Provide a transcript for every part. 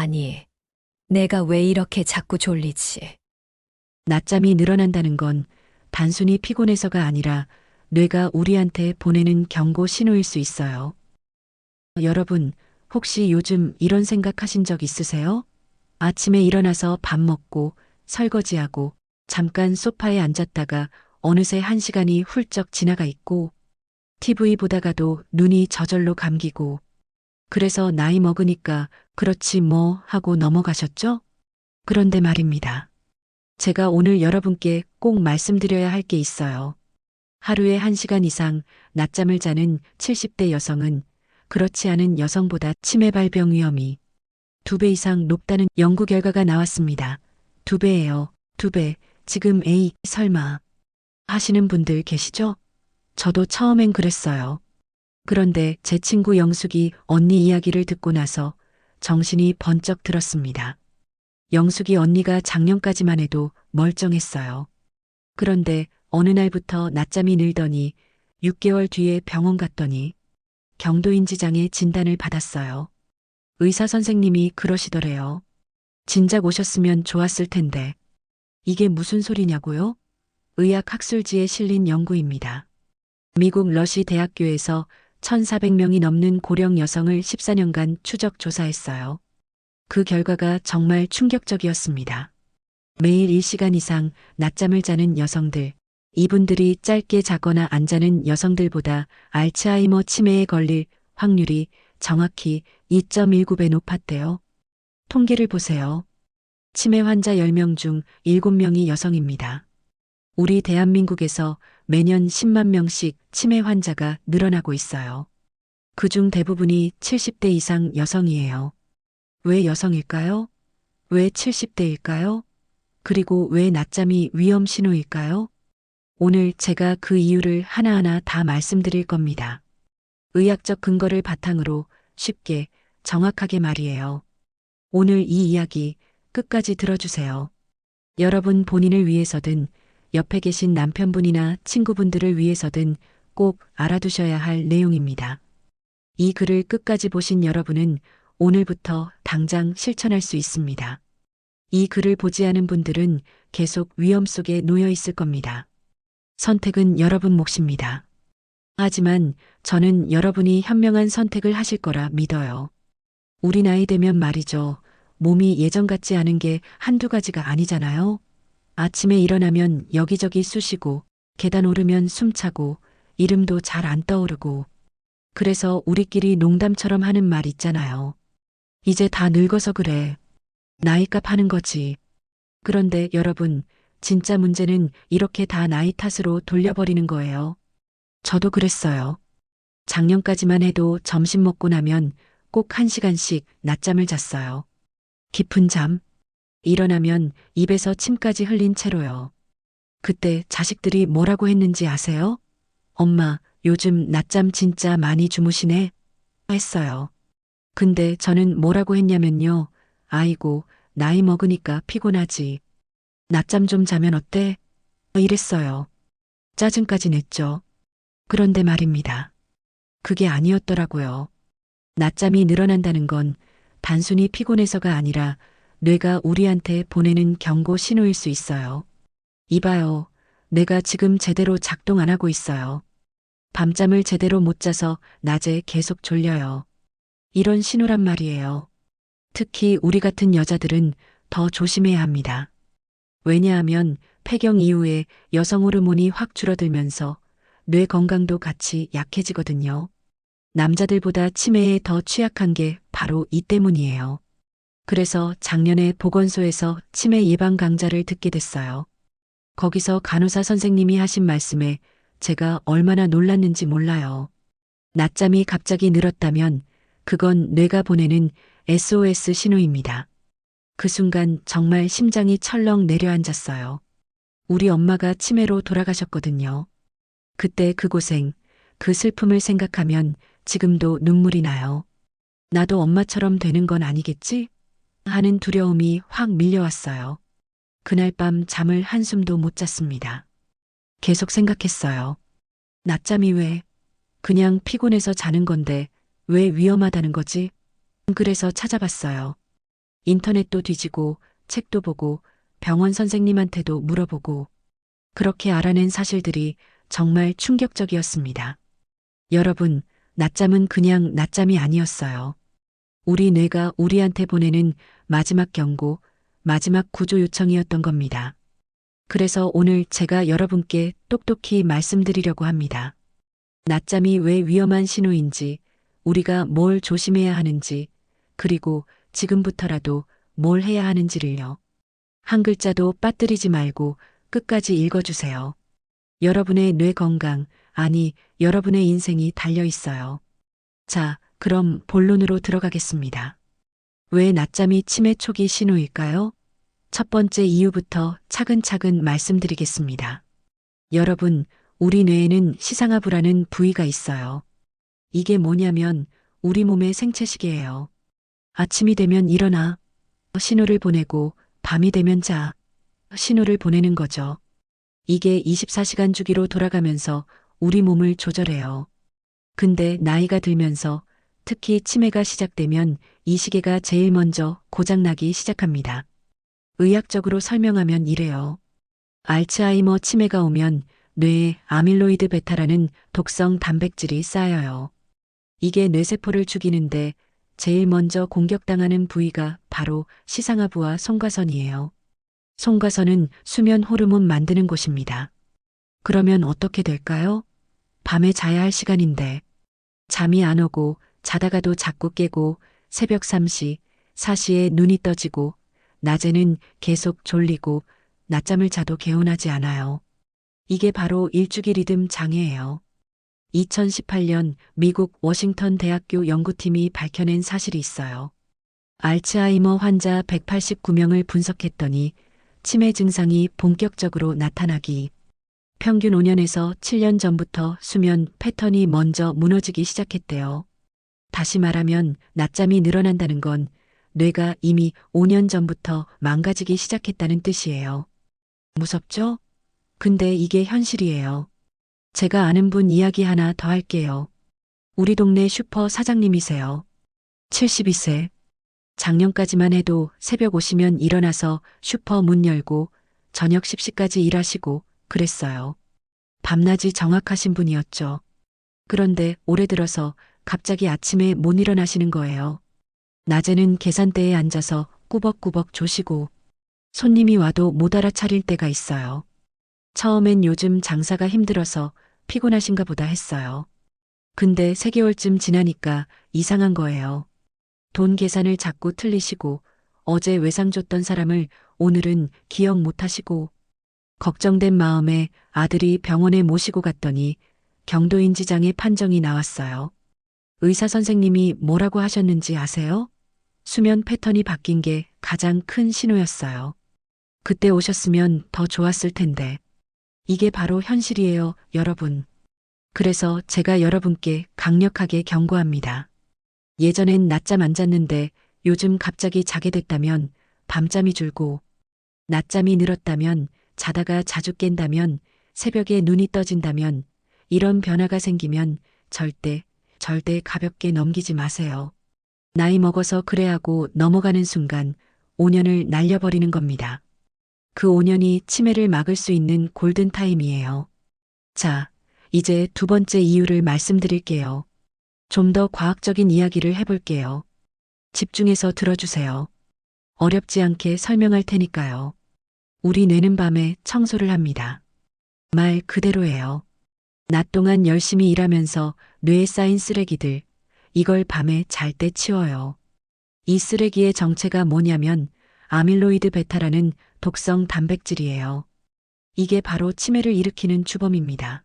아니, 내가 왜 이렇게 자꾸 졸리지? 낮잠이 늘어난다는 건 단순히 피곤해서가 아니라 뇌가 우리한테 보내는 경고 신호일 수 있어요. 여러분, 혹시 요즘 이런 생각하신 적 있으세요? 아침에 일어나서 밥 먹고 설거지하고 잠깐 소파에 앉았다가 어느새 1시간이 훌쩍 지나가 있고 TV 보다가도 눈이 저절로 감기고 그래서 나이 먹으니까 그렇지 뭐 하고 넘어가셨죠? 그런데 말입니다. 제가 오늘 여러분께 꼭 말씀드려야 할 게 있어요. 하루에 1시간 이상 낮잠을 자는 70대 여성은 그렇지 않은 여성보다 치매 발병 위험이 2배 이상 높다는 연구 결과가 나왔습니다. 2배예요. 2배. 지금 에이, 설마 하시는 분들 계시죠? 저도 처음엔 그랬어요. 그런데 제 친구 영숙이 언니 이야기를 듣고 나서 정신이 번쩍 들었습니다. 영숙이 언니가 작년까지만 해도 멀쩡했어요. 그런데 어느 날부터 낮잠이 늘더니 6개월 뒤에 병원 갔더니 경도인지장애 진단을 받았어요. 의사 선생님이 그러시더래요. 진작 오셨으면 좋았을 텐데. 이게 무슨 소리냐고요? 의학학술지에 실린 연구입니다. 미국 러시 대학교에서 1,400명이 넘는 고령 여성을 14년간 추적 조사했어요. 그 결과가 정말 충격적이었습니다. 매일 1시간 이상 낮잠을 자는 여성들, 이분들이 짧게 자거나 안 자는 여성들보다 알츠하이머 치매에 걸릴 확률이 정확히 2.19배 높았대요. 통계를 보세요. 치매 환자 10명 중 7명이 여성입니다. 우리 대한민국에서 매년 10만 명씩 치매 환자가 늘어나고 있어요. 그중 대부분이 70대 이상 여성이에요. 왜 여성일까요? 왜 70대일까요? 그리고 왜 낮잠이 위험 신호일까요? 오늘 제가 그 이유를 하나하나 다 말씀드릴 겁니다. 의학적 근거를 바탕으로 쉽게, 정확하게 말이에요. 오늘 이 이야기 끝까지 들어주세요. 여러분 본인을 위해서든 옆에 계신 남편분이나 친구분들을 위해서든 꼭 알아두셔야 할 내용입니다. 이 글을 끝까지 보신 여러분은 오늘부터 당장 실천할 수 있습니다. 이 글을 보지 않은 분들은 계속 위험 속에 놓여 있을 겁니다. 선택은 여러분 몫입니다. 하지만 저는 여러분이 현명한 선택을 하실 거라 믿어요. 우리 나이 되면 말이죠. 몸이 예전 같지 않은 게 한두 가지가 아니잖아요. 아침에 일어나면 여기저기 쑤시고 계단 오르면 숨차고 이름도 잘 안 떠오르고 그래서 우리끼리 농담처럼 하는 말 있잖아요. 이제 다 늙어서 그래. 나이값 하는 거지. 그런데 여러분, 진짜 문제는 이렇게 다 나이 탓으로 돌려버리는 거예요. 저도 그랬어요. 작년까지만 해도 점심 먹고 나면 꼭 1시간씩 낮잠을 잤어요. 깊은 잠. 일어나면 입에서 침까지 흘린 채로요. 그때 자식들이 뭐라고 했는지 아세요? 엄마, 요즘 낮잠 진짜 많이 주무시네? 했어요. 근데 저는 뭐라고 했냐면요. 아이고, 나이 먹으니까 피곤하지. 낮잠 좀 자면 어때? 이랬어요. 짜증까지 냈죠. 그런데 말입니다. 그게 아니었더라고요. 낮잠이 늘어난다는 건 단순히 피곤해서가 아니라 뇌가 우리한테 보내는 경고 신호일 수 있어요. 이봐요. 내가 지금 제대로 작동 안 하고 있어요. 밤잠을 제대로 못 자서 낮에 계속 졸려요. 이런 신호란 말이에요. 특히 우리 같은 여자들은 더 조심해야 합니다. 왜냐하면 폐경 이후에 여성 호르몬이 확 줄어들면서 뇌 건강도 같이 약해지거든요. 남자들보다 치매에 더 취약한 게 바로 이 때문이에요. 그래서 작년에 보건소에서 치매 예방 강좌를 듣게 됐어요. 거기서 간호사 선생님이 하신 말씀에 제가 얼마나 놀랐는지 몰라요. 낮잠이 갑자기 늘었다면 그건 뇌가 보내는 SOS 신호입니다. 그 순간 정말 심장이 철렁 내려앉았어요. 우리 엄마가 치매로 돌아가셨거든요. 그때 그 고생, 그 슬픔을 생각하면 지금도 눈물이 나요. 나도 엄마처럼 되는 건 아니겠지? 하는 두려움이 확 밀려왔어요. 그날 밤 잠을 한숨도 못 잤습니다. 계속 생각했어요. 낮잠이 왜? 그냥 피곤해서 자는 건데 왜 위험하다는 거지? 그래서 찾아봤어요. 인터넷도 뒤지고 책도 보고 병원 선생님한테도 물어보고 그렇게 알아낸 사실들이 정말 충격적이었습니다. 여러분, 낮잠은 그냥 낮잠이 아니었어요. 우리 뇌가 우리한테 보내는 마지막 경고, 마지막 구조 요청이었던 겁니다. 그래서 오늘 제가 여러분께 똑똑히 말씀드리려고 합니다. 낮잠이 왜 위험한 신호인지, 우리가 뭘 조심해야 하는지, 그리고 지금부터라도 뭘 해야 하는지를요. 한 글자도 빠뜨리지 말고 끝까지 읽어주세요. 여러분의 뇌 건강, 아니, 여러분의 인생이 달려 있어요. 자, 그럼 본론으로 들어가겠습니다. 왜 낮잠이 치매 초기 신호일까요? 첫 번째 이유부터 차근차근 말씀드리겠습니다. 여러분, 우리 뇌에는 시상하부라는 부위가 있어요. 이게 뭐냐면 우리 몸의 생체시계예요. 아침이 되면 일어나 신호를 보내고 밤이 되면 자 신호를 보내는 거죠. 이게 24시간 주기로 돌아가면서 우리 몸을 조절해요. 근데 나이가 들면서 특히 치매가 시작되면 이 시계가 제일 먼저 고장나기 시작합니다. 의학적으로 설명하면 이래요. 알츠하이머 치매가 오면 뇌에 아밀로이드 베타라는 독성 단백질이 쌓여요. 이게 뇌세포를 죽이는데 제일 먼저 공격당하는 부위가 바로 시상하부와 송가선이에요. 송가선은 수면 호르몬 만드는 곳입니다. 그러면 어떻게 될까요? 밤에 자야 할 시간인데 잠이 안 오고 자다가도 자꾸 깨고 새벽 3시, 4시에 눈이 떠지고 낮에는 계속 졸리고 낮잠을 자도 개운하지 않아요. 이게 바로 일주기 리듬 장애예요. 2018년 미국 워싱턴 대학교 연구팀이 밝혀낸 사실이 있어요. 알츠하이머 환자 189명을 분석했더니 치매 증상이 본격적으로 나타나기 평균 5년에서 7년 전부터 수면 패턴이 먼저 무너지기 시작했대요. 다시 말하면 낮잠이 늘어난다는 건 뇌가 이미 5년 전부터 망가지기 시작했다는 뜻이에요. 무섭죠? 근데 이게 현실이에요. 제가 아는 분 이야기 하나 더 할게요. 우리 동네 슈퍼 사장님이세요. 72세. 작년까지만 해도 새벽 오시면 일어나서 슈퍼 문 열고 저녁 10시까지 일하시고 그랬어요. 밤낮이 정확하신 분이었죠. 그런데 올해 들어서 갑자기 아침에 못 일어나시는 거예요. 낮에는 계산대에 앉아서 꾸벅꾸벅 조시고 손님이 와도 못 알아차릴 때가 있어요. 처음엔 요즘 장사가 힘들어서 피곤하신가 보다 했어요. 근데 3개월쯤 지나니까 이상한 거예요. 돈 계산을 자꾸 틀리시고 어제 외상 줬던 사람을 오늘은 기억 못 하시고 걱정된 마음에 아들이 병원에 모시고 갔더니 경도인지장애 판정이 나왔어요. 의사 선생님이 뭐라고 하셨는지 아세요? 수면 패턴이 바뀐 게 가장 큰 신호였어요. 그때 오셨으면 더 좋았을 텐데. 이게 바로 현실이에요, 여러분. 그래서 제가 여러분께 강력하게 경고합니다. 예전엔 낮잠 안 잤는데 요즘 갑자기 자게 됐다면 밤잠이 줄고 낮잠이 늘었다면 자다가 자주 깬다면 새벽에 눈이 떠진다면 이런 변화가 생기면 절대 가볍게 넘기지 마세요. 나이 먹어서 그래 하고 넘어가는 순간 5년을 날려버리는 겁니다. 그 5년이 치매를 막을 수 있는 골든타임이에요. 자, 이제 두 번째 이유를 말씀드릴게요. 좀 더 과학적인 이야기를 해볼게요. 집중해서 들어주세요. 어렵지 않게 설명할 테니까요. 우리 뇌는 밤에 청소를 합니다. 말 그대로예요. 낮 동안 열심히 일하면서 뇌에 쌓인 쓰레기들, 이걸 밤에 잘 때 치워요. 이 쓰레기의 정체가 뭐냐면 아밀로이드 베타라는 독성 단백질이에요. 이게 바로 치매를 일으키는 주범입니다.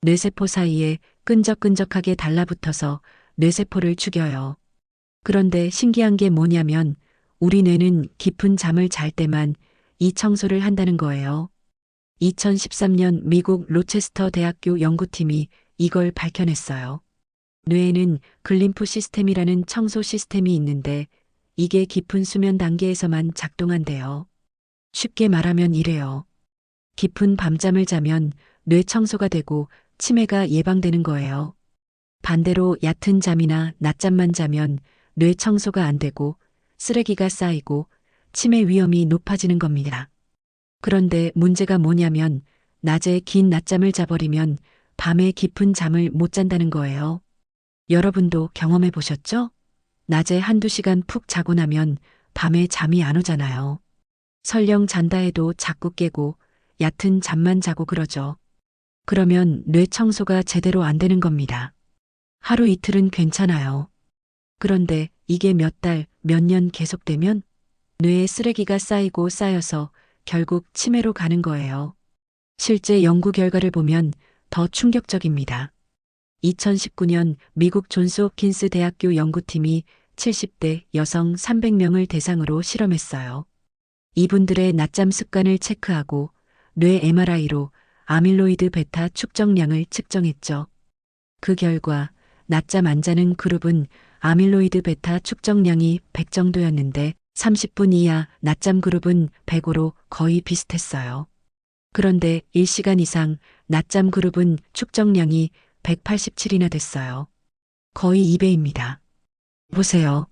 뇌세포 사이에 끈적끈적하게 달라붙어서 뇌세포를 죽여요. 그런데 신기한 게 뭐냐면 우리 뇌는 깊은 잠을 잘 때만 이 청소를 한다는 거예요. 2013년 미국 로체스터 대학교 연구팀이 이걸 밝혀냈어요. 뇌에는 글림프 시스템이라는 청소 시스템이 있는데 이게 깊은 수면 단계에서만 작동한대요. 쉽게 말하면 이래요. 깊은 밤잠을 자면 뇌 청소가 되고 치매가 예방되는 거예요. 반대로 얕은 잠이나 낮잠만 자면 뇌 청소가 안 되고 쓰레기가 쌓이고 치매 위험이 높아지는 겁니다. 그런데 문제가 뭐냐면 낮에 긴 낮잠을 자버리면 밤에 깊은 잠을 못 잔다는 거예요. 여러분도 경험해 보셨죠? 낮에 한두 시간 푹 자고 나면 밤에 잠이 안 오잖아요. 설령 잔다 해도 자꾸 깨고 얕은 잠만 자고 그러죠. 그러면 뇌 청소가 제대로 안 되는 겁니다. 하루 이틀은 괜찮아요. 그런데 이게 몇 달, 몇 년 계속되면 뇌에 쓰레기가 쌓이고 쌓여서 결국 치매로 가는 거예요. 실제 연구 결과를 보면 더 충격적입니다. 2019년 미국 존스 홉킨스 대학교 연구팀이 70대 여성 300명을 대상으로 실험했어요. 이분들의 낮잠 습관을 체크하고 뇌 MRI로 아밀로이드 베타 축적량을 측정했죠. 그 결과 낮잠 안 자는 그룹은 아밀로이드 베타 축적량이 100 정도였는데 30분 이하 낮잠 그룹은 105로 거의 비슷했어요. 그런데 1시간 이상 낮잠 그룹은 축적량이 187이나 됐어요. 거의 2배입니다. 보세요.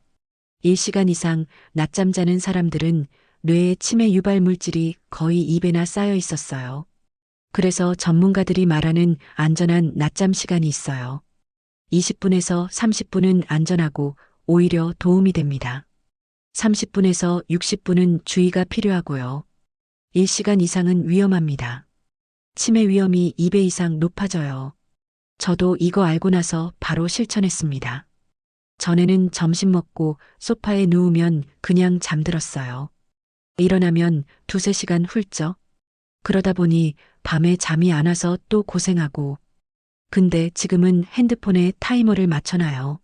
1시간 이상 낮잠 자는 사람들은 뇌에 치매 유발 물질이 거의 2배나 쌓여 있었어요. 그래서 전문가들이 말하는 안전한 낮잠 시간이 있어요. 20분에서 30분은 안전하고 오히려 도움이 됩니다. 30분에서 60분은 주의가 필요하고요. 1시간 이상은 위험합니다. 치매 위험이 2배 이상 높아져요. 저도 이거 알고 나서 바로 실천했습니다. 전에는 점심 먹고 소파에 누우면 그냥 잠들었어요. 일어나면 2~3시간 훌쩍. 그러다 보니 밤에 잠이 안 와서 또 고생하고. 근데 지금은 핸드폰에 타이머를 맞춰놔요.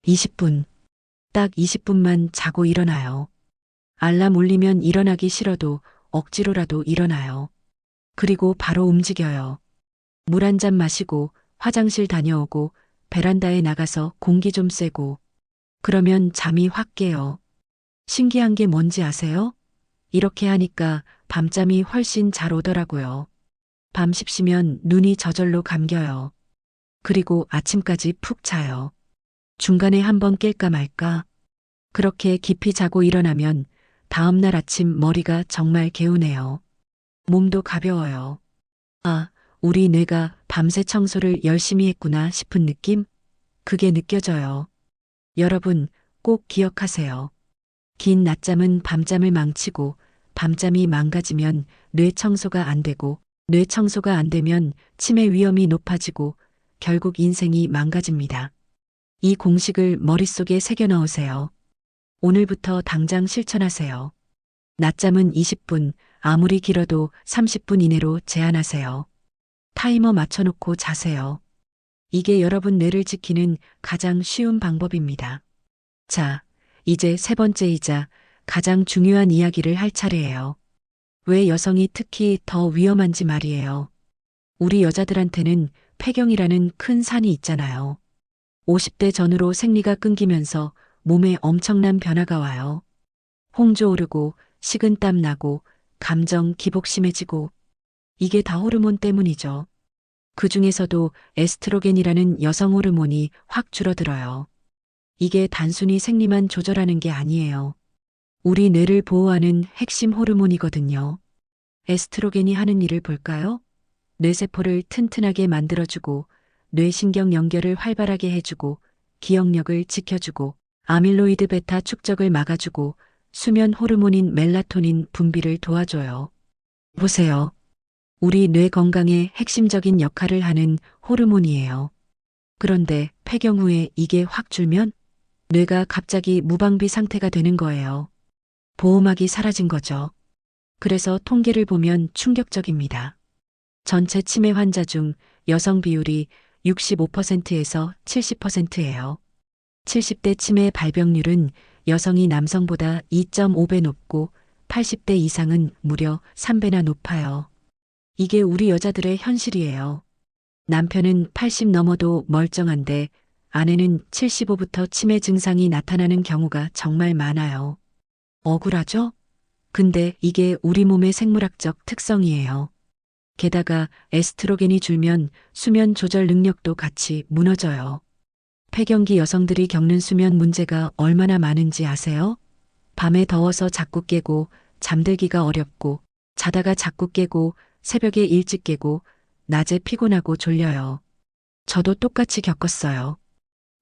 20분. 딱 20분만 자고 일어나요. 알람 울리면 일어나기 싫어도 억지로라도 일어나요. 그리고 바로 움직여요. 물 한 잔 마시고 화장실 다녀오고 베란다에 나가서 공기 좀 쐬고. 그러면 잠이 확 깨요. 신기한 게 뭔지 아세요? 이렇게 하니까 밤잠이 훨씬 잘 오더라고요. 밤 십시면 눈이 저절로 감겨요. 그리고 아침까지 푹 자요. 중간에 한번 깰까 말까. 그렇게 깊이 자고 일어나면 다음날 아침 머리가 정말 개운해요. 몸도 가벼워요. 아, 우리 뇌가 밤새 청소를 열심히 했구나 싶은 느낌? 그게 느껴져요. 여러분, 꼭 기억하세요. 긴 낮잠은 밤잠을 망치고 밤잠이 망가지면 뇌 청소가 안 되고 뇌 청소가 안 되면 치매 위험이 높아지고 결국 인생이 망가집니다. 이 공식을 머릿속에 새겨 넣으세요. 오늘부터 당장 실천하세요. 낮잠은 20분, 아무리 길어도 30분 이내로 제한하세요. 타이머 맞춰놓고 자세요. 이게 여러분 뇌를 지키는 가장 쉬운 방법입니다. 자, 이제 세 번째이자 가장 중요한 이야기를 할 차례예요. 왜 여성이 특히 더 위험한지 말이에요. 우리 여자들한테는 폐경이라는 큰 산이 있잖아요. 50대 전후로 생리가 끊기면서 몸에 엄청난 변화가 와요. 홍조 오르고 식은땀 나고 감정 기복 심해지고 이게 다 호르몬 때문이죠. 그 중에서도 에스트로겐이라는 여성 호르몬이 확 줄어들어요. 이게 단순히 생리만 조절하는 게 아니에요. 우리 뇌를 보호하는 핵심 호르몬이거든요. 에스트로겐이 하는 일을 볼까요? 뇌세포를 튼튼하게 만들어주고 뇌신경 연결을 활발하게 해주고 기억력을 지켜주고 아밀로이드 베타 축적을 막아주고 수면 호르몬인 멜라토닌 분비를 도와줘요. 보세요. 우리 뇌 건강에 핵심적인 역할을 하는 호르몬이에요. 그런데 폐경 후에 이게 확 줄면 뇌가 갑자기 무방비 상태가 되는 거예요. 보호막이 사라진 거죠. 그래서 통계를 보면 충격적입니다. 전체 치매 환자 중 여성 비율이 65%에서 70%예요. 70대 치매 발병률은 여성이 남성보다 2.5배 높고 80대 이상은 무려 3배나 높아요. 이게 우리 여자들의 현실이에요. 남편은 80 넘어도 멀쩡한데 아내는 75부터 치매 증상이 나타나는 경우가 정말 많아요. 억울하죠? 근데 이게 우리 몸의 생물학적 특성이에요. 게다가 에스트로겐이 줄면 수면 조절 능력도 같이 무너져요. 폐경기 여성들이 겪는 수면 문제가 얼마나 많은지 아세요? 밤에 더워서 자꾸 깨고 잠들기가 어렵고 자다가 자꾸 깨고 새벽에 일찍 깨고 낮에 피곤하고 졸려요. 저도 똑같이 겪었어요.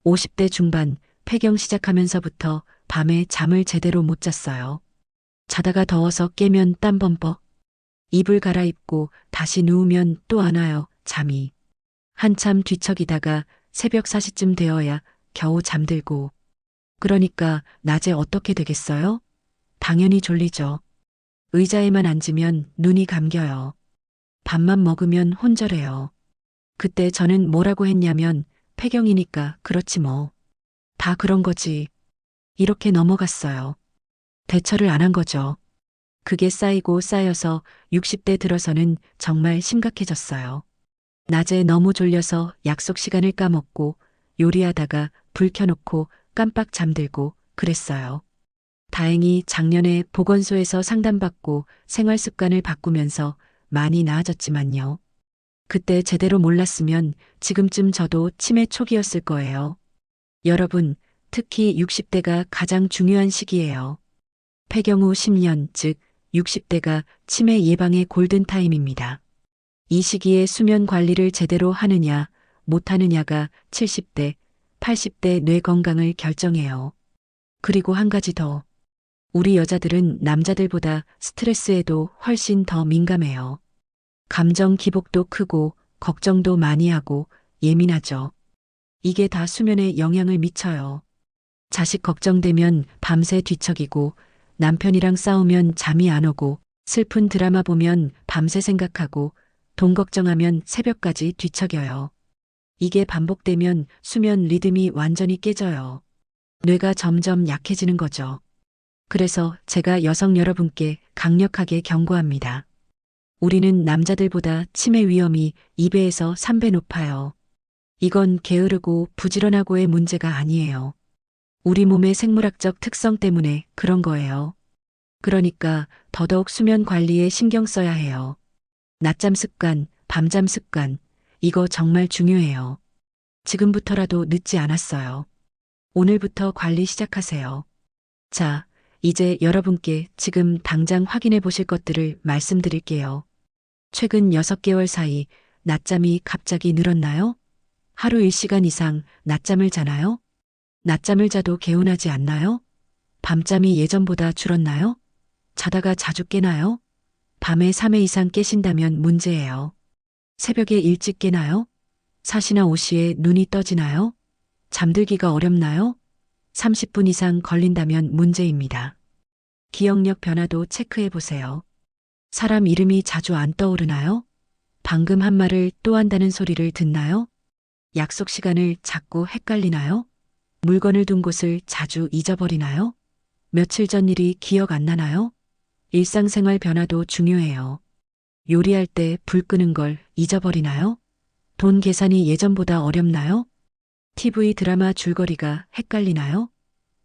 50대 중반 폐경 시작하면서부터 밤에 잠을 제대로 못 잤어요. 자다가 더워서 깨면 땀 범벅. 이불 갈아입고 다시 누우면 또 안 와요, 잠이. 한참 뒤척이다가 새벽 4시쯤 되어야 겨우 잠들고. 그러니까 낮에 어떻게 되겠어요? 당연히 졸리죠. 의자에만 앉으면 눈이 감겨요. 밥만 먹으면 혼절해요. 그때 저는 뭐라고 했냐면 폐경이니까 그렇지 뭐. 다 그런 거지. 이렇게 넘어갔어요. 대처를 안 한 거죠. 그게 쌓이고 쌓여서 60대 들어서는 정말 심각해졌어요. 낮에 너무 졸려서 약속 시간을 까먹고 요리하다가 불 켜놓고 깜빡 잠들고 그랬어요. 다행히 작년에 보건소에서 상담받고 생활 습관을 바꾸면서 많이 나아졌지만요. 그때 제대로 몰랐으면 지금쯤 저도 치매 초기였을 거예요. 여러분, 특히 60대가 가장 중요한 시기예요. 폐경 후 10년, 즉 60대가 치매 예방의 골든타임입니다. 이 시기에 수면 관리를 제대로 하느냐, 못하느냐가 70대, 80대 뇌 건강을 결정해요. 그리고 한 가지 더. 우리 여자들은 남자들보다 스트레스에도 훨씬 더 민감해요. 감정 기복도 크고 걱정도 많이 하고 예민하죠. 이게 다 수면에 영향을 미쳐요. 자식 걱정되면 밤새 뒤척이고 남편이랑 싸우면 잠이 안 오고 슬픈 드라마 보면 밤새 생각하고 돈 걱정하면 새벽까지 뒤척여요. 이게 반복되면 수면 리듬이 완전히 깨져요. 뇌가 점점 약해지는 거죠. 그래서 제가 여성 여러분께 강력하게 경고합니다. 우리는 남자들보다 치매 위험이 2배에서 3배 높아요. 이건 게으르고 부지런하고의 문제가 아니에요. 우리 몸의 생물학적 특성 때문에 그런 거예요. 그러니까 더더욱 수면 관리에 신경 써야 해요. 낮잠 습관, 밤잠 습관, 이거 정말 중요해요. 지금부터라도 늦지 않았어요. 오늘부터 관리 시작하세요. 자, 이제 여러분께 지금 당장 확인해 보실 것들을 말씀드릴게요. 최근 6개월 사이 낮잠이 갑자기 늘었나요? 하루 1시간 이상 낮잠을 자나요? 낮잠을 자도 개운하지 않나요? 밤잠이 예전보다 줄었나요? 자다가 자주 깨나요? 밤에 3회 이상 깨신다면 문제예요. 새벽에 일찍 깨나요? 4시나 5시에 눈이 떠지나요? 잠들기가 어렵나요? 30분 이상 걸린다면 문제입니다. 기억력 변화도 체크해 보세요. 사람 이름이 자주 안 떠오르나요? 방금 한 말을 또 한다는 소리를 듣나요? 약속 시간을 자꾸 헷갈리나요? 물건을 둔 곳을 자주 잊어버리나요? 며칠 전 일이 기억 안 나나요? 일상생활 변화도 중요해요. 요리할 때 불 끄는 걸 잊어버리나요? 돈 계산이 예전보다 어렵나요? TV 드라마 줄거리가 헷갈리나요?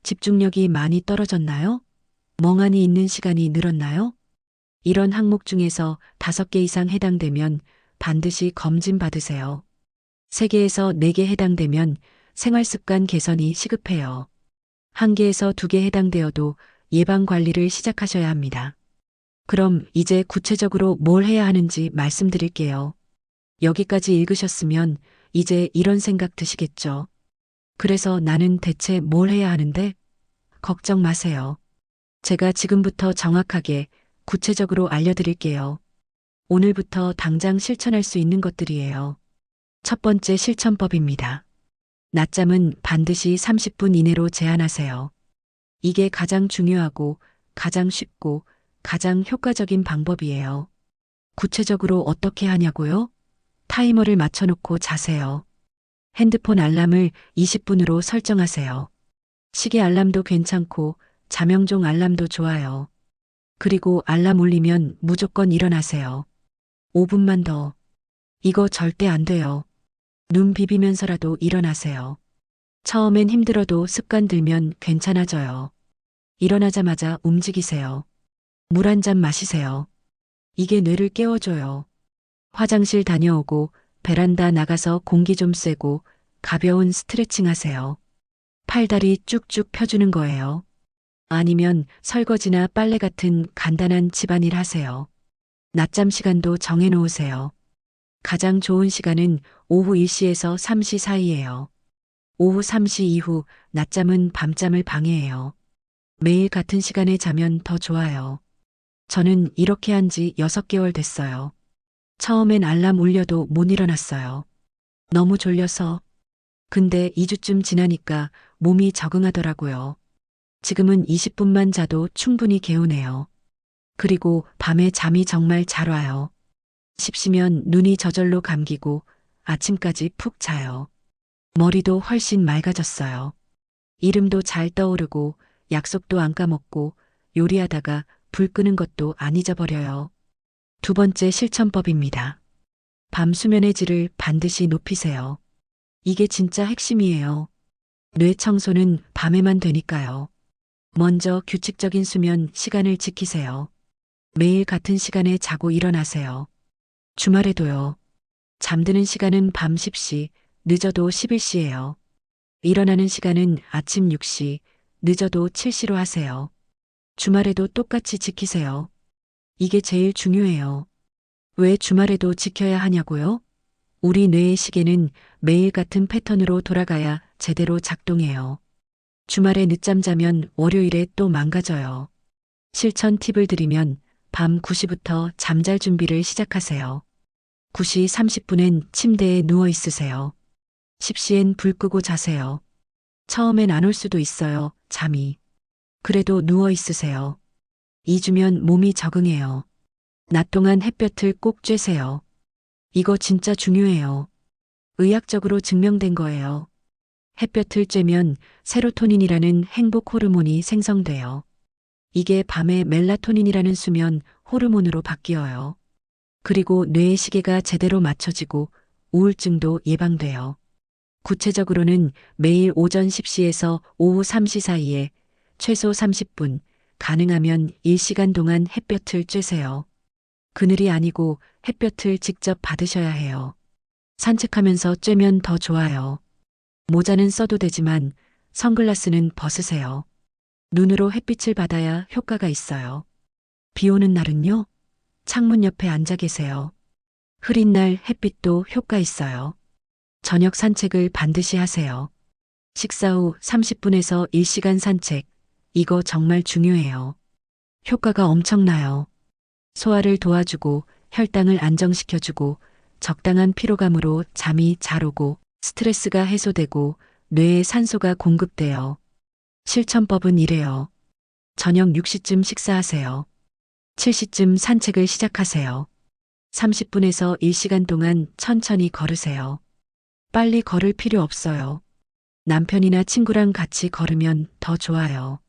집중력이 많이 떨어졌나요? 멍하니 있는 시간이 늘었나요? 이런 항목 중에서 5개 이상 해당되면 반드시 검진 받으세요. 3개에서 4개 해당되면 생활습관 개선이 시급해요. 1개에서 2개 해당되어도 예방 관리를 시작하셔야 합니다. 그럼 이제 구체적으로 뭘 해야 하는지 말씀드릴게요. 여기까지 읽으셨으면 이제 이런 생각 드시겠죠. 그래서 나는 대체 뭘 해야 하는데? 걱정 마세요. 제가 지금부터 정확하게 구체적으로 알려드릴게요. 오늘부터 당장 실천할 수 있는 것들이에요. 첫 번째 실천법입니다. 낮잠은 반드시 30분 이내로 제한하세요. 이게 가장 중요하고 가장 쉽고 가장 효과적인 방법이에요. 구체적으로 어떻게 하냐고요? 타이머를 맞춰놓고 자세요. 핸드폰 알람을 20분으로 설정하세요. 시계 알람도 괜찮고 자명종 알람도 좋아요. 그리고 알람 울리면 무조건 일어나세요. 5분만 더. 이거 절대 안 돼요. 눈 비비면서라도 일어나세요. 처음엔 힘들어도 습관 들면 괜찮아져요. 일어나자마자 움직이세요. 물 한 잔 마시세요. 이게 뇌를 깨워줘요. 화장실 다녀오고 베란다 나가서 공기 좀 쐬고 가벼운 스트레칭 하세요. 팔다리 쭉쭉 펴주는 거예요. 아니면 설거지나 빨래 같은 간단한 집안일 하세요. 낮잠 시간도 정해 놓으세요. 가장 좋은 시간은 오후 1시에서 3시 사이예요. 오후 3시 이후 낮잠은 밤잠을 방해해요. 매일 같은 시간에 자면 더 좋아요. 저는 이렇게 한 지 6개월 됐어요. 처음엔 알람 울려도 못 일어났어요. 너무 졸려서. 근데 2주쯤 지나니까 몸이 적응하더라고요. 지금은 20분만 자도 충분히 개운해요. 그리고 밤에 잠이 정말 잘 와요. 십시면 눈이 저절로 감기고 아침까지 푹 자요. 머리도 훨씬 맑아졌어요. 이름도 잘 떠오르고 약속도 안 까먹고 요리하다가 불 끄는 것도 안 잊어버려요. 두 번째 실천법입니다. 밤 수면의 질을 반드시 높이세요. 이게 진짜 핵심이에요. 뇌 청소는 밤에만 되니까요. 먼저 규칙적인 수면 시간을 지키세요. 매일 같은 시간에 자고 일어나세요. 주말에도요. 잠드는 시간은 밤 10시, 늦어도 11시예요. 일어나는 시간은 아침 6시, 늦어도 7시로 하세요. 주말에도 똑같이 지키세요. 이게 제일 중요해요. 왜 주말에도 지켜야 하냐고요? 우리 뇌의 시계는 매일 같은 패턴으로 돌아가야 제대로 작동해요. 주말에 늦잠 자면 월요일에 또 망가져요. 실천 팁을 드리면 밤 9시부터 잠잘 준비를 시작하세요. 9시 30분엔 침대에 누워 있으세요. 10시엔 불 끄고 자세요. 처음엔 안 올 수도 있어요, 잠이. 그래도 누워 있으세요. 2주면 몸이 적응해요. 낮 동안 햇볕을 꼭 쬐세요. 이거 진짜 중요해요. 의학적으로 증명된 거예요. 햇볕을 쬐면 세로토닌이라는 행복 호르몬이 생성돼요. 이게 밤에 멜라토닌이라는 수면 호르몬으로 바뀌어요. 그리고 뇌의 시계가 제대로 맞춰지고 우울증도 예방돼요. 구체적으로는 매일 오전 10시에서 오후 3시 사이에 최소 30분, 가능하면 1시간 동안 햇볕을 쬐세요. 그늘이 아니고 햇볕을 직접 받으셔야 해요. 산책하면서 쬐면 더 좋아요. 모자는 써도 되지만 선글라스는 벗으세요. 눈으로 햇빛을 받아야 효과가 있어요. 비 오는 날은요? 창문 옆에 앉아 계세요. 흐린 날 햇빛도 효과 있어요. 저녁 산책을 반드시 하세요. 식사 후 30분에서 1시간 산책. 이거 정말 중요해요. 효과가 엄청나요. 소화를 도와주고 혈당을 안정시켜주고 적당한 피로감으로 잠이 잘 오고 스트레스가 해소되고 뇌에 산소가 공급돼요. 실천법은 이래요. 저녁 6시쯤 식사하세요. 7시쯤 산책을 시작하세요. 30분에서 1시간 동안 천천히 걸으세요. 빨리 걸을 필요 없어요. 남편이나 친구랑 같이 걸으면 더 좋아요.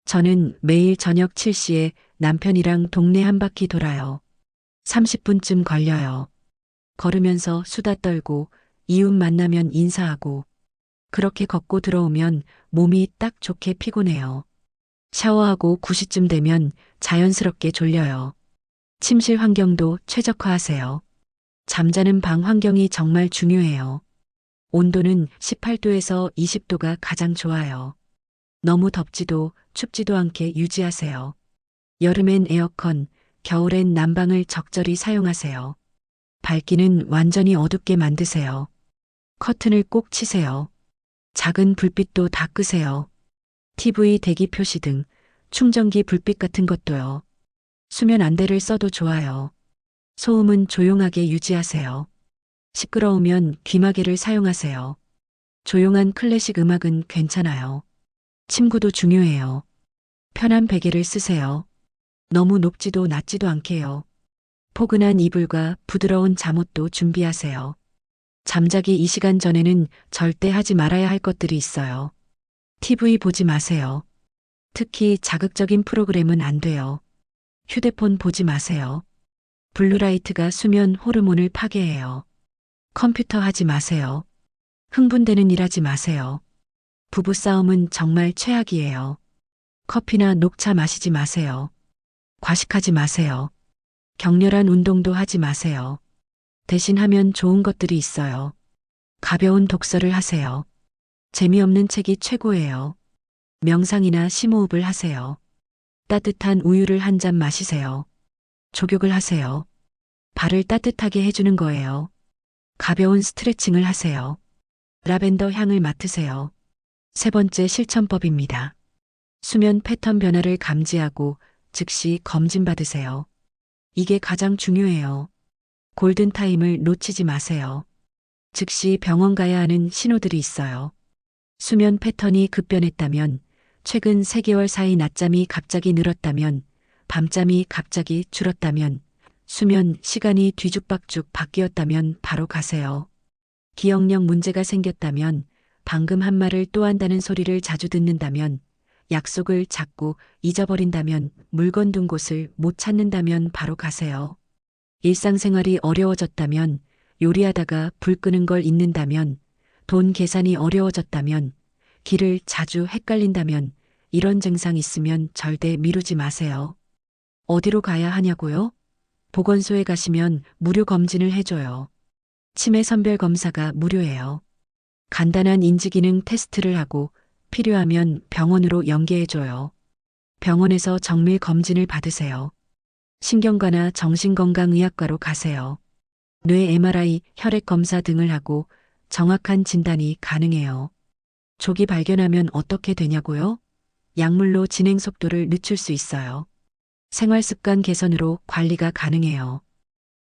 저는 매일 저녁 7시에 남편이랑 동네 한 바퀴 돌아요. 30분쯤 걸려요. 걸으면서 수다 떨고 이웃 만나면 인사하고 그렇게 걷고 들어오면 몸이 딱 좋게 피곤해요. 샤워하고 9시쯤 되면 자연스럽게 졸려요. 침실 환경도 최적화하세요. 잠자는 방 환경이 정말 중요해요. 온도는 18도에서 20도가 가장 좋아요. 너무 덥지도 춥지도 않게 유지하세요. 여름엔 에어컨, 겨울엔 난방을 적절히 사용하세요. 밝기는 완전히 어둡게 만드세요. 커튼을 꼭 치세요. 작은 불빛도 다 끄세요. TV 대기 표시 등 충전기 불빛 같은 것도요. 수면 안대를 써도 좋아요. 소음은 조용하게 유지하세요. 시끄러우면 귀마개를 사용하세요. 조용한 클래식 음악은 괜찮아요. 침구도 중요해요. 편한 베개를 쓰세요. 너무 높지도 낮지도 않게요. 포근한 이불과 부드러운 잠옷도 준비하세요. 잠자기 2시간 전에는 절대 하지 말아야 할 것들이 있어요. TV 보지 마세요. 특히 자극적인 프로그램은 안 돼요. 휴대폰 보지 마세요. 블루라이트가 수면 호르몬을 파괴해요. 컴퓨터 하지 마세요. 흥분되는 일 하지 마세요. 부부싸움은 정말 최악이에요. 커피나 녹차 마시지 마세요. 과식하지 마세요. 격렬한 운동도 하지 마세요. 대신 하면 좋은 것들이 있어요. 가벼운 독서를 하세요. 재미없는 책이 최고예요. 명상이나 심호흡을 하세요. 따뜻한 우유를 한 잔 마시세요. 족욕을 하세요. 발을 따뜻하게 해주는 거예요. 가벼운 스트레칭을 하세요. 라벤더 향을 맡으세요. 세 번째 실천법입니다. 수면 패턴 변화를 감지하고 즉시 검진받으세요. 이게 가장 중요해요. 골든타임을 놓치지 마세요. 즉시 병원 가야 하는 신호들이 있어요. 수면 패턴이 급변했다면, 최근 3개월 사이 낮잠이 갑자기 늘었다면, 밤잠이 갑자기 줄었다면, 수면 시간이 뒤죽박죽 바뀌었다면 바로 가세요. 기억력 문제가 생겼다면, 방금 한 말을 또 한다는 소리를 자주 듣는다면, 약속을 자꾸 잊어버린다면, 물건 둔 곳을 못 찾는다면 바로 가세요. 일상생활이 어려워졌다면, 요리하다가 불 끄는 걸 잊는다면, 돈 계산이 어려워졌다면, 길을 자주 헷갈린다면, 이런 증상 있으면 절대 미루지 마세요. 어디로 가야 하냐고요? 보건소에 가시면 무료 검진을 해줘요. 치매 선별 검사가 무료예요. 간단한 인지기능 테스트를 하고 필요하면 병원으로 연계해줘요. 병원에서 정밀 검진을 받으세요. 신경과나 정신건강의학과로 가세요. 뇌 MRI, 혈액 검사 등을 하고 정확한 진단이 가능해요. 조기 발견하면 어떻게 되냐고요? 약물로 진행 속도를 늦출 수 있어요. 생활습관 개선으로 관리가 가능해요.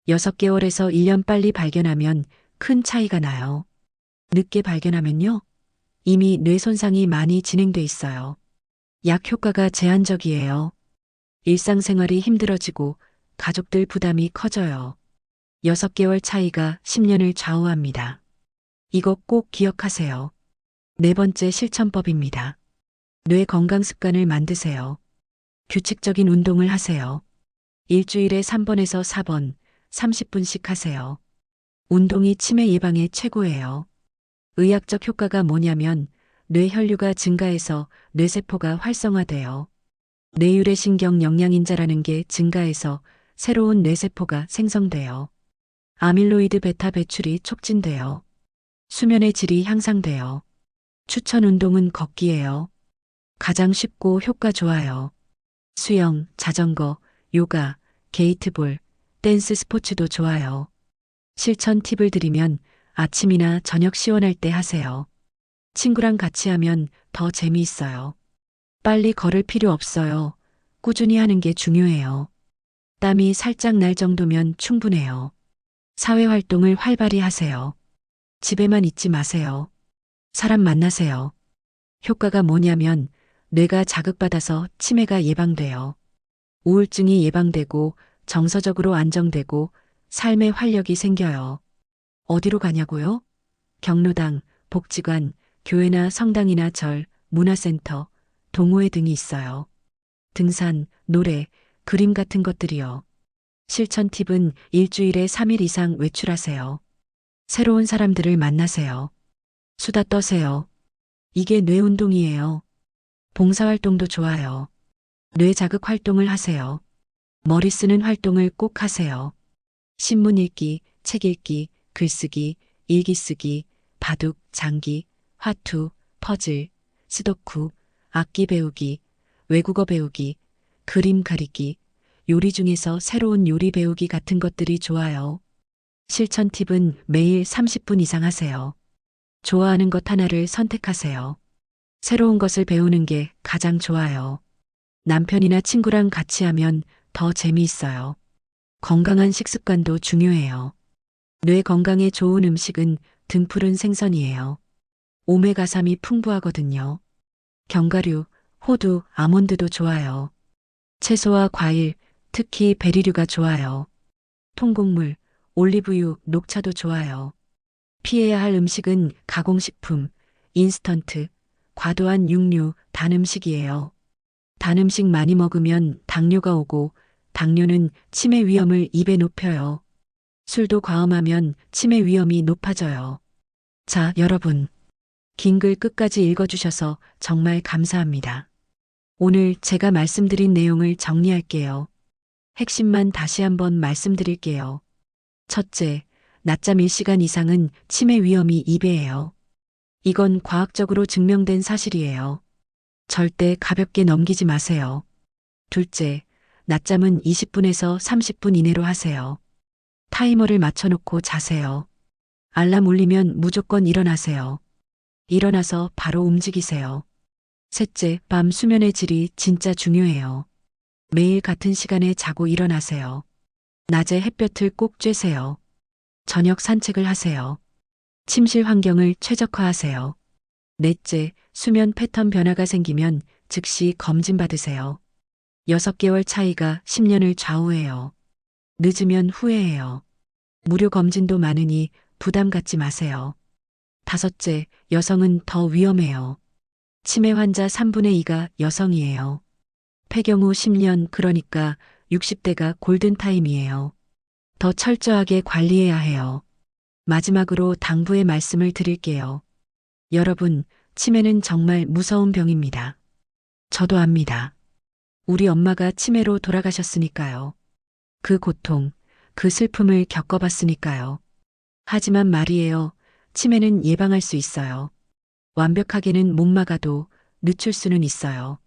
6개월에서 1년 빨리 발견하면 큰 차이가 나요. 늦게 발견하면요? 이미 뇌 손상이 많이 진행돼 있어요. 약 효과가 제한적이에요. 일상생활이 힘들어지고 가족들 부담이 커져요. 6개월 차이가 10년을 좌우합니다. 이거 꼭 기억하세요. 네 번째 실천법입니다. 뇌 건강 습관을 만드세요. 규칙적인 운동을 하세요. 일주일에 3번에서 4번, 30분씩 하세요. 운동이 치매 예방에 최고예요. 의학적 효과가 뭐냐면 뇌 혈류가 증가해서 뇌세포가 활성화돼요. 뇌유래 신경 영양인자라는 게 증가해서 새로운 뇌세포가 생성돼요. 아밀로이드 베타 배출이 촉진돼요. 수면의 질이 향상돼요. 추천 운동은 걷기예요. 가장 쉽고 효과 좋아요. 수영, 자전거, 요가, 게이트볼, 댄스 스포츠도 좋아요. 실천 팁을 드리면 아침이나 저녁 시원할 때 하세요. 친구랑 같이 하면 더 재미있어요. 빨리 걸을 필요 없어요. 꾸준히 하는 게 중요해요. 땀이 살짝 날 정도면 충분해요. 사회활동을 활발히 하세요. 집에만 있지 마세요. 사람 만나세요. 효과가 뭐냐면 뇌가 자극받아서 치매가 예방돼요. 우울증이 예방되고 정서적으로 안정되고 삶의 활력이 생겨요. 어디로 가냐고요? 경로당, 복지관, 교회나 성당이나 절, 문화센터, 동호회 등이 있어요. 등산, 노래, 그림 같은 것들이요. 실천 팁은 일주일에 3일 이상 외출하세요. 새로운 사람들을 만나세요. 수다 떠세요. 이게 뇌 운동이에요. 봉사활동도 좋아요. 뇌 자극 활동을 하세요. 머리 쓰는 활동을 꼭 하세요. 신문 읽기, 책 읽기, 글쓰기, 일기 쓰기, 바둑, 장기, 화투, 퍼즐, 스도쿠, 악기 배우기, 외국어 배우기, 그림 그리기, 요리 중에서 새로운 요리 배우기 같은 것들이 좋아요. 실천 팁은 매일 30분 이상 하세요. 좋아하는 것 하나를 선택하세요. 새로운 것을 배우는 게 가장 좋아요. 남편이나 친구랑 같이 하면 더 재미있어요. 건강한 식습관도 중요해요. 뇌 건강에 좋은 음식은 등푸른 생선이에요. 오메가3이 풍부하거든요. 견과류, 호두, 아몬드도 좋아요. 채소와 과일, 특히 베리류가 좋아요. 통곡물, 올리브유, 녹차도 좋아요. 피해야 할 음식은 가공식품, 인스턴트, 과도한 육류, 단 음식이에요. 단 음식 많이 먹으면 당뇨가 오고 당뇨는 치매 위험을 2배 높여요. 술도 과음하면 치매 위험이 높아져요. 자, 여러분. 긴 글 끝까지 읽어주셔서 정말 감사합니다. 오늘 제가 말씀드린 내용을 정리할게요. 핵심만 다시 한번 말씀드릴게요. 첫째, 낮잠 1시간 이상은 치매 위험이 2배예요. 이건 과학적으로 증명된 사실이에요. 절대 가볍게 넘기지 마세요. 둘째, 낮잠은 20분에서 30분 이내로 하세요. 타이머를 맞춰놓고 자세요. 알람 울리면 무조건 일어나세요. 일어나서 바로 움직이세요. 셋째, 밤 수면의 질이 진짜 중요해요. 매일 같은 시간에 자고 일어나세요. 낮에 햇볕을 꼭 쬐세요. 저녁 산책을 하세요. 침실 환경을 최적화하세요. 넷째, 수면 패턴 변화가 생기면 즉시 검진 받으세요. 6개월 차이가 10년을 좌우해요. 늦으면 후회해요. 무료 검진도 많으니 부담 갖지 마세요. 다섯째, 여성은 더 위험해요. 치매 환자 3분의 2가 여성이에요. 폐경 후 10년, 그러니까 60대가 골든타임이에요. 더 철저하게 관리해야 해요. 마지막으로 당부의 말씀을 드릴게요. 여러분, 치매는 정말 무서운 병입니다. 저도 압니다. 우리 엄마가 치매로 돌아가셨으니까요. 그 고통, 그 슬픔을 겪어봤으니까요. 하지만 말이에요. 치매는 예방할 수 있어요. 완벽하게는 못 막아도 늦출 수는 있어요.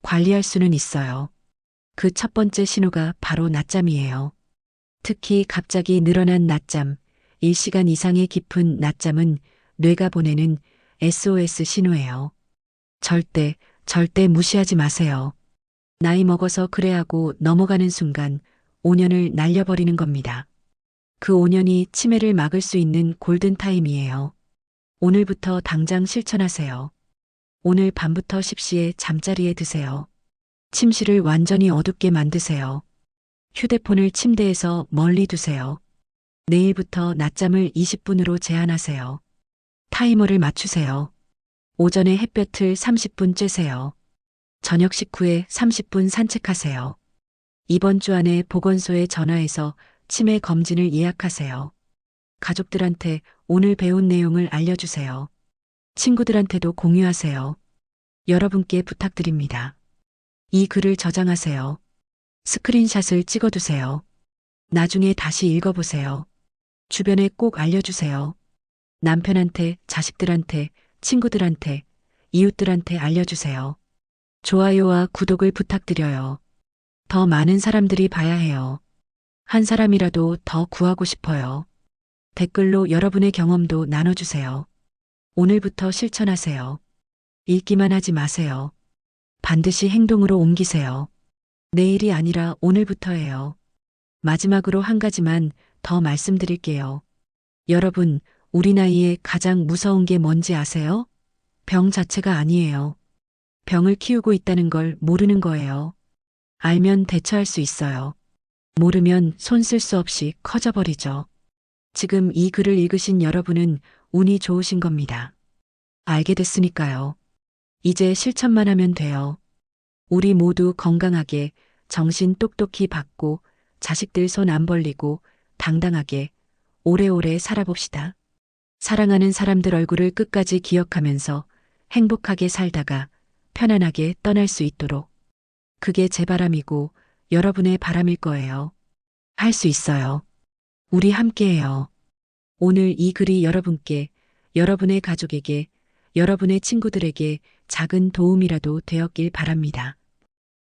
관리할 수는 있어요. 그 첫 번째 신호가 바로 낮잠이에요. 특히 갑자기 늘어난 낮잠, 1시간 이상의 깊은 낮잠은 뇌가 보내는 SOS 신호예요. 절대 무시하지 마세요. 나이 먹어서 그래 하고 넘어가는 순간 5년을 날려버리는 겁니다. 그 5년이 치매를 막을 수 있는 골든타임이에요. 오늘부터 당장 실천하세요. 오늘 밤부터 십시에 잠자리에 드세요. 침실을 완전히 어둡게 만드세요. 휴대폰을 침대에서 멀리 두세요. 내일부터 낮잠을 20분으로 제한하세요. 타이머를 맞추세요. 오전에 햇볕을 30분 쬐세요. 저녁 식후에 30분 산책하세요. 이번 주 안에 보건소에 전화해서 치매 검진을 예약하세요. 가족들한테 오늘 배운 내용을 알려주세요. 친구들한테도 공유하세요. 여러분께 부탁드립니다. 이 글을 저장하세요. 스크린샷을 찍어두세요. 나중에 다시 읽어보세요. 주변에 꼭 알려주세요. 남편한테, 자식들한테, 친구들한테, 이웃들한테 알려주세요. 좋아요와 구독을 부탁드려요. 더 많은 사람들이 봐야 해요. 한 사람이라도 더 구하고 싶어요. 댓글로 여러분의 경험도 나눠주세요. 오늘부터 실천하세요. 읽기만 하지 마세요. 반드시 행동으로 옮기세요. 내일이 아니라 오늘부터예요. 마지막으로 한 가지만 더 말씀드릴게요. 여러분, 우리 나이에 가장 무서운 게 뭔지 아세요? 병 자체가 아니에요. 병을 키우고 있다는 걸 모르는 거예요. 알면 대처할 수 있어요. 모르면 손 쓸 수 없이 커져버리죠. 지금 이 글을 읽으신 여러분은 운이 좋으신 겁니다. 알게 됐으니까요. 이제 실천만 하면 돼요. 우리 모두 건강하게, 정신 똑똑히 받고, 자식들 손 안 벌리고, 당당하게, 오래오래 살아봅시다. 사랑하는 사람들 얼굴을 끝까지 기억하면서 행복하게 살다가 편안하게 떠날 수 있도록. 그게 제 바람이고 여러분의 바람일 거예요. 할 수 있어요. 우리 함께해요. 오늘 이 글이 여러분께, 여러분의 가족에게, 여러분의 친구들에게 작은 도움이라도 되었길 바랍니다.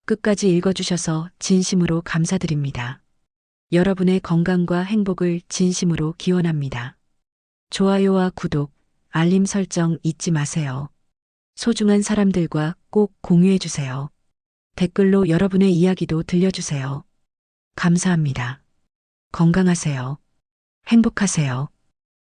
끝까지 읽어주셔서 진심으로 감사드립니다. 여러분의 건강과 행복을 진심으로 기원합니다. 좋아요와 구독, 알림 설정 잊지 마세요. 소중한 사람들과 꼭 공유해주세요. 댓글로 여러분의 이야기도 들려주세요. 감사합니다. 건강하세요. 행복하세요.